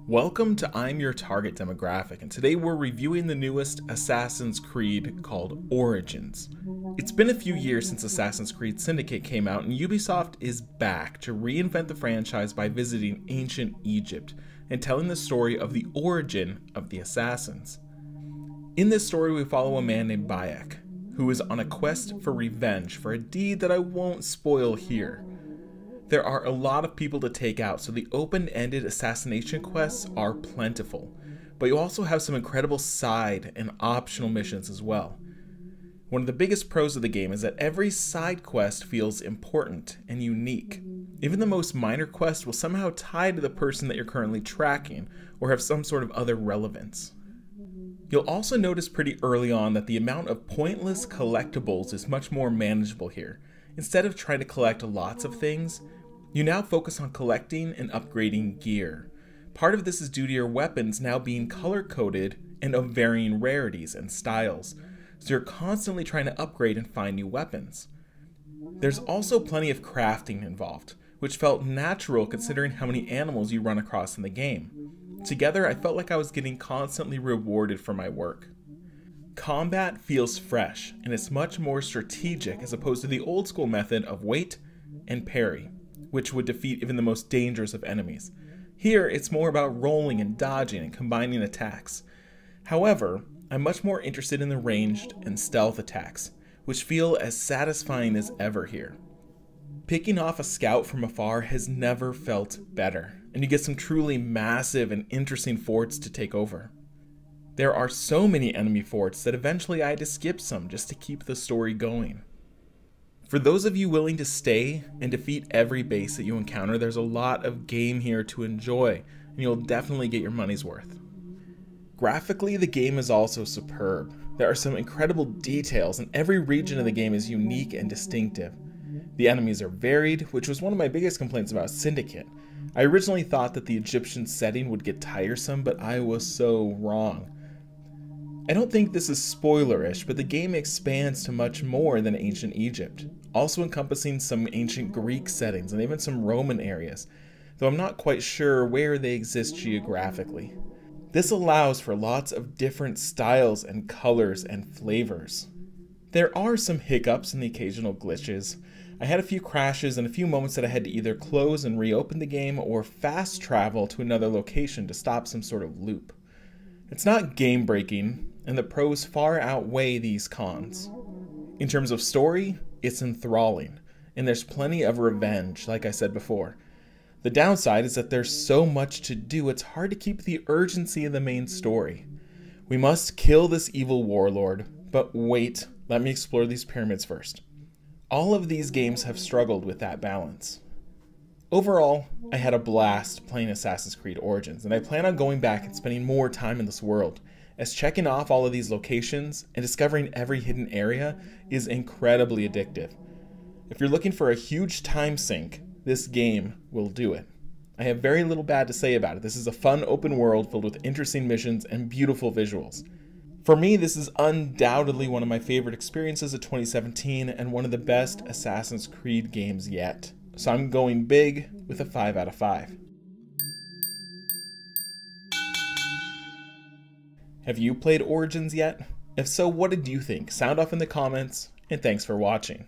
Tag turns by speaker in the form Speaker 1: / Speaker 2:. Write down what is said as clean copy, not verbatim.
Speaker 1: Welcome to I'm Your Target Demographic, and today we're reviewing the newest Assassin's Creed called Origins. It's been a few years since Assassin's Creed Syndicate came out, and Ubisoft is back to reinvent the franchise by visiting ancient Egypt and telling the story of the origin of the Assassins. In this story, we follow a man named Bayak, who is on a quest for revenge for a deed that I won't spoil here. There are a lot of people to take out, so the open-ended assassination quests are plentiful, but you also have some incredible side and optional missions as well. One of the biggest pros of the game is that every side quest feels important and unique. Even the most minor quest will somehow tie to the person that you're currently tracking or have some sort of other relevance. You'll also notice pretty early on that the amount of pointless collectibles is much more manageable here. Instead of trying to collect lots of things, you now focus on collecting and upgrading gear. Part of this is due to your weapons now being color-coded and of varying rarities and styles, so you're constantly trying to upgrade and find new weapons. There's also plenty of crafting involved, which felt natural considering how many animals you run across in the game. Together, I felt like I was getting constantly rewarded for my work. Combat feels fresh, and it's much more strategic as opposed to the old school method of wait and parry, which would defeat even the most dangerous of enemies. Here, it's more about rolling and dodging and combining attacks. However, I'm much more interested in the ranged and stealth attacks, which feel as satisfying as ever here. Picking off a scout from afar has never felt better, and you get some truly massive and interesting forts to take over. There are so many enemy forts that eventually I had to skip some just to keep the story going. For those of you willing to stay and defeat every base that you encounter, there's a lot of game here to enjoy, and you'll definitely get your money's worth. Graphically, the game is also superb. There are some incredible details, and every region of the game is unique and distinctive. The enemies are varied, which was one of my biggest complaints about Syndicate. I originally thought that the Egyptian setting would get tiresome, but I was so wrong. I don't think this is spoilerish, but the game expands to much more than ancient Egypt, also encompassing some ancient Greek settings and even some Roman areas, though I'm not quite sure where they exist geographically. This allows for lots of different styles and colors and flavors. There are some hiccups and the occasional glitches. I had a few crashes and a few moments that I had to either close and reopen the game or fast travel to another location to stop some sort of loop. It's not game breaking, and the pros far outweigh these cons. In terms of story, it's enthralling, and there's plenty of revenge, like I said before. The downside is that there's so much to do, it's hard to keep the urgency of the main story. We must kill this evil warlord, but wait, let me explore these pyramids first. All of these games have struggled with that balance. Overall, I had a blast playing Assassin's Creed Origins, and I plan on going back and spending more time in this world, as checking off all of these locations and discovering every hidden area is incredibly addictive. If you're looking for a huge time sink, this game will do it. I have very little bad to say about it. This is a fun open world filled with interesting missions and beautiful visuals. For me, this is undoubtedly one of my favorite experiences of 2017 and one of the best Assassin's Creed games yet. So I'm going big with a 5 out of 5. Have you played Origins yet? If so, what did you think? Sound off in the comments, and thanks for watching.